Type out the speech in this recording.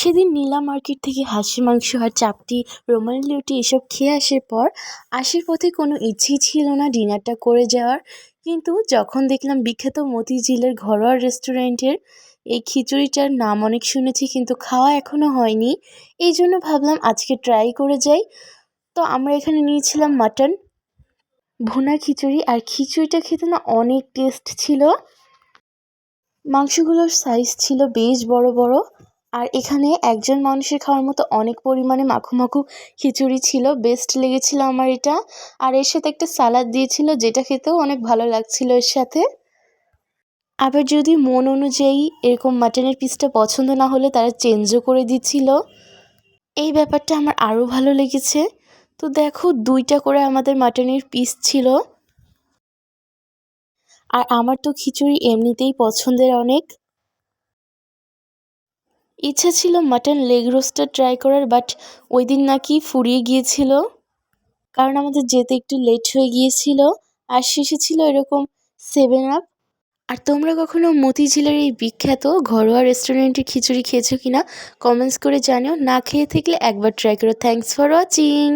সেদিন নীলা মার্কেট থেকে হাঁসের মাংস আর চাপটি, রুমালি রুটি এসব খেয়ে আসার পর আসার পথে কোনো ইচ্ছেই ছিল না ডিনারটা করে যাওয়ার। কিন্তু যখন দেখলাম বিখ্যাত মতিঝিলের ঘরোয়া রেস্টুরেন্টের এই খিচুড়িটার নাম অনেক শুনেছি কিন্তু খাওয়া এখনও হয়নি, এই জন্য ভাবলাম আজকে ট্রাই করে যাই। তো আমরা এখানে নিয়েছিলাম মাটন ভুনা খিচুড়ি, আর খিচুড়িটা খেতে না অনেক টেস্ট ছিল। মাংসগুলোর সাইজ ছিল বেশ বড় বড়, আর এখানে একজন মানুষের খাওয়ার মতো অনেক পরিমাণে মাখো মাখো খিচুড়ি ছিল। বেস্ট লেগেছিল আমার এটা। আর এর সাথে একটা সালাদ দিয়েছিল, যেটা খেতেও অনেক ভালো লাগছিল এর সাথে। আবার যদি মন অনুযায়ী এরকম মাটনের পিসটা পছন্দ না হলে তারা চেঞ্জও করে দিচ্ছিল। এই ব্যাপারটা আমার আরও ভালো লেগেছে। তো দেখো, 2টা করে আমাদের মাটনের পিস ছিল। আর আমার তো খিচুড়ি এমনিতেই পছন্দের অনেক। ইচ্ছা ছিল মাটন লেগ রোস্টটা ট্রাই করার, বাট ওই দিন নাকি ফুরিয়ে গিয়েছিল, কারণ আমাদের যেতে একটু লেট হয়ে গিয়েছিল। আর শেষে ছিল এরকম 7 আপ। আর তোমরা কখনো মতিঝিলের এই বিখ্যাত ঘরোয়া রেস্টুরেন্টের খিচুড়ি খেয়েছো কিনা কমেন্টস করে জানিও। না খেয়ে থাকলে একবার ট্রাই করো। Thanks for watching.